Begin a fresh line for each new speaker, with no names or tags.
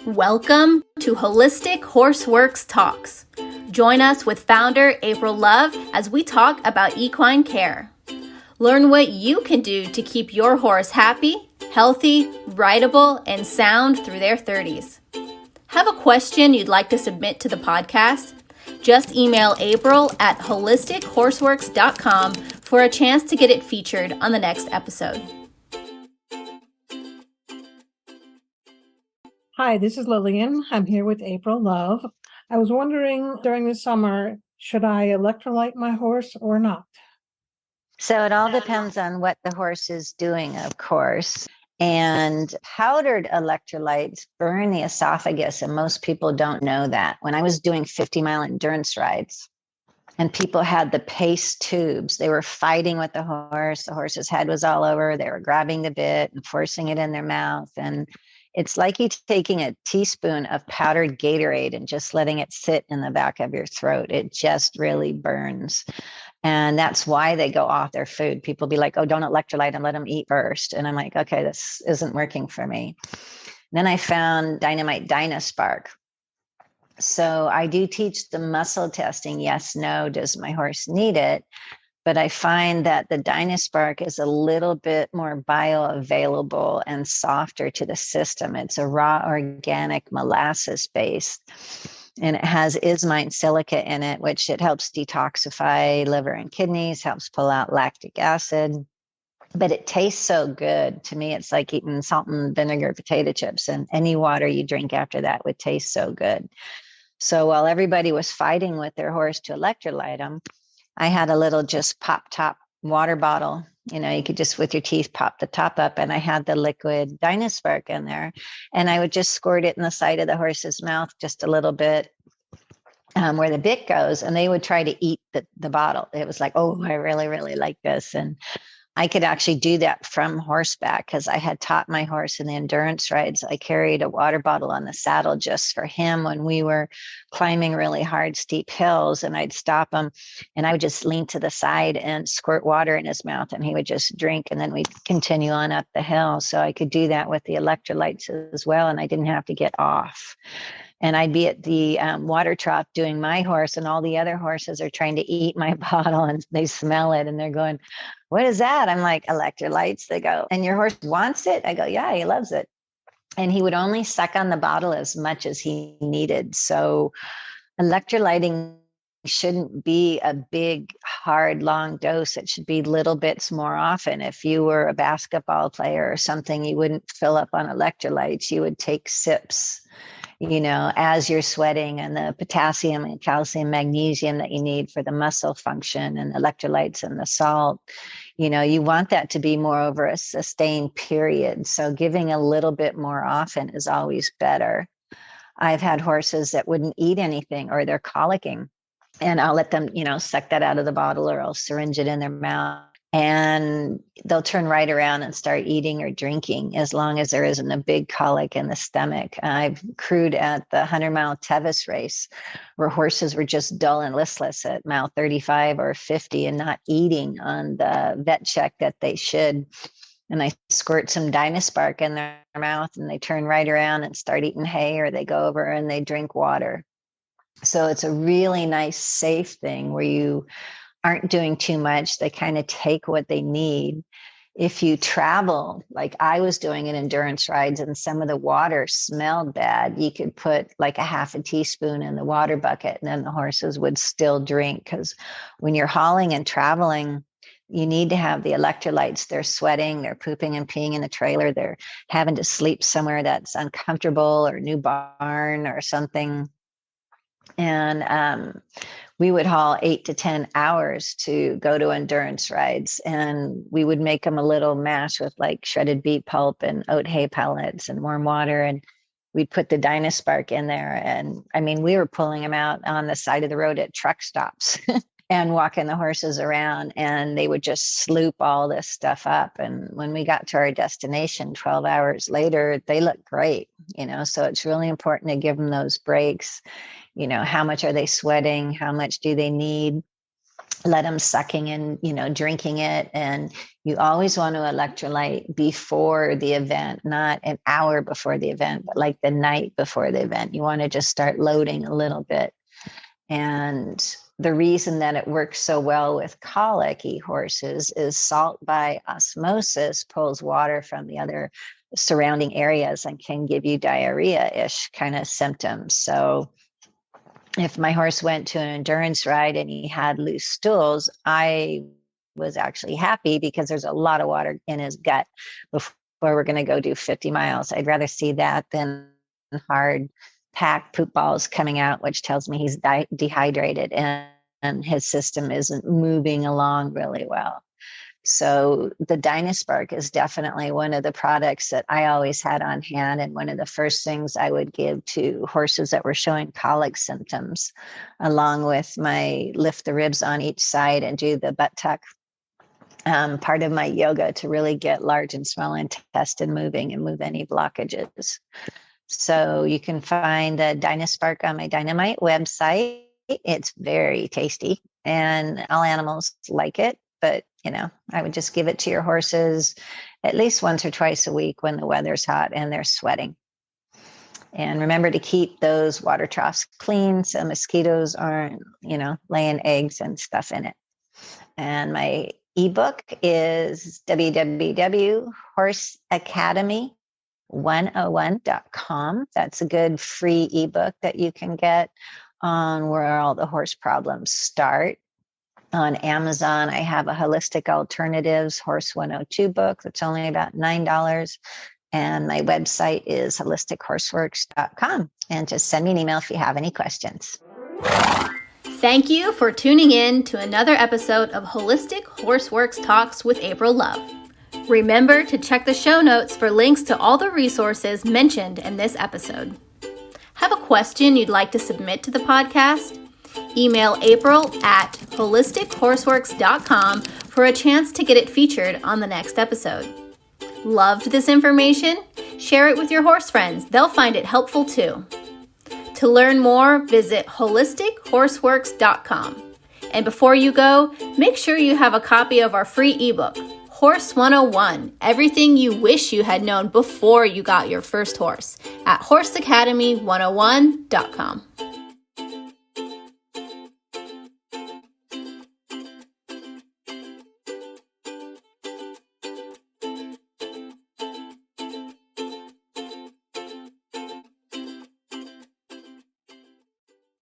Welcome to Holistic Horseworks Talks. Join us with founder April Love as we talk about equine care. Learn what you can do to keep your horse happy, healthy, rideable, and sound through their 30s. Have a question you'd like to submit to the podcast? Just email April at HolisticHorseWorks.com for a chance to get it featured on the next episode.
Hi, this is Lillian. I'm here with April Love. I was wondering during the summer, should I electrolyte my horse or not?
So it all depends on what the horse is doing, of course. And powdered electrolytes burn the esophagus, and most people don't know that. When I was doing 50-mile endurance rides and people had the paste tubes, they were fighting with the horse's head was all over, they were grabbing the bit and forcing it in their mouth. And it's like you taking a teaspoon of powdered Gatorade and just letting it sit in the back of your throat. It just really burns. And that's why they go off their food. People be like, oh, don't electrolyte them, let them eat first. And I'm like, okay, this isn't working for me. Then I found Dyna Spark. So I do teach the muscle testing. Yes, no, does my horse need it? But I find that the Dyna Spark is a little bit more bioavailable and softer to the system. It's a raw organic molasses based, and it has ismene silica in it, which it helps detoxify liver and kidneys, helps pull out lactic acid. But it tastes so good. To me, it's like eating salt and vinegar potato chips, and any water you drink after that would taste so good. So while everybody was fighting with their horse to electrolyte them, I had a little just pop top water bottle. You know, you could just with your teeth pop the top up, and I had the liquid Dyna Spark in there, and I would just squirt it in the side of the horse's mouth just a little bit where the bit goes, and they would try to eat the bottle. It was like, oh, I really, really like this. And I could actually do that from horseback because I had taught my horse in the endurance rides. I carried a water bottle on the saddle just for him when we were climbing really hard, steep hills, and I'd stop him and I would just lean to the side and squirt water in his mouth, and he would just drink, and then we'd continue on up the hill. So I could do that with the electrolytes as well, and I didn't have to get off. And I'd be at the water trough doing my horse, and all the other horses are trying to eat my bottle, and they smell it and they're going, what is that? I'm like, electrolytes. They go, and your horse wants it? I go, yeah, he loves it. And he would only suck on the bottle as much as he needed. So electrolyting shouldn't be a big, hard, long dose. It should be little bits more often. If you were a basketball player or something, you wouldn't fill up on electrolytes. You would take sips, you know, as you're sweating, and the potassium and calcium, magnesium that you need for the muscle function, and electrolytes and the salt, you know, you want that to be more over a sustained period. So giving a little bit more often is always better. I've had horses that wouldn't eat anything, or they're colicking, and I'll let them, you know, suck that out of the bottle, or I'll syringe it in their mouth, and they'll turn right around and start eating or drinking as long as there isn't a big colic in the stomach. I've crewed at the 100-mile Tevis race where horses were just dull and listless at mile 35 or 50 and not eating on the vet check that they should. And I squirt some Dyna Spark in their mouth, and they turn right around and start eating hay, or they go over and they drink water. So it's a really nice, safe thing where you aren't doing too much. They kind of take what they need. If you travel, like I was doing in endurance rides, and some of the water smelled bad, you could put like a half a teaspoon in the water bucket, and then the horses would still drink. Because when you're hauling and traveling, you need to have the electrolytes. They're sweating, they're pooping and peeing in the trailer, they're having to sleep somewhere that's uncomfortable, or new barn or something. And we would haul 8 to 10 hours to go to endurance rides, and we would make them a little mash with like shredded beet pulp and oat hay pellets and warm water, and we'd put the Dyna Spark in there. And I mean, we were pulling them out on the side of the road at truck stops and walking the horses around, and they would just sloop all this stuff up. And when we got to our destination 12 hours later, they looked great, you know. So it's really important to give them those breaks. You know, how much are they sweating? How much do they need? let them sucking and, drinking it. And you always want to electrolyte before the event, not an hour before the event, but like the night before the event. You want to just start loading a little bit. And the reason that it works so well with colicky horses is salt by osmosis pulls water from the other surrounding areas and can give you diarrhea-ish kind of symptoms. So if my horse went to an endurance ride and he had loose stools, I was actually happy because there's a lot of water in his gut before we're going to go do 50 miles. I'd rather see that than hard packed poop balls coming out, which tells me he's dehydrated and his system isn't moving along really well. So the Dyna Spark is definitely one of the products that I always had on hand, and one of the first things I would give to horses that were showing colic symptoms, along with my lift the ribs on each side and do the butt tuck part of my yoga to really get large and small intestine moving and move any blockages. So you can find the Dyna Spark on my Dynamite website. It's very tasty and all animals like it, but I would just give it to your horses at least once or twice a week when the weather's hot and they're sweating. And remember to keep those water troughs clean so mosquitoes aren't, laying eggs and stuff in it. And my ebook is www.horseacademy101.com. That's a good free ebook that you can get on where all the horse problems start. On Amazon, I have a Holistic Alternatives Horse 102 book that's only about $9. And my website is HolisticHorseWorks.com. And just send me an email if you have any questions.
Thank you for tuning in to another episode of Holistic Horseworks Talks with April Love. Remember to check the show notes for links to all the resources mentioned in this episode. Have a question you'd like to submit to the podcast? Email April at HolisticHorseWorks.com for a chance to get it featured on the next episode. Loved this information? Share it with your horse friends. They'll find it helpful too. To learn more, visit HolisticHorseWorks.com. And before you go, make sure you have a copy of our free ebook, Horse 101, Everything You Wish You Had Known Before You Got Your First Horse, at HorseAcademy101.com.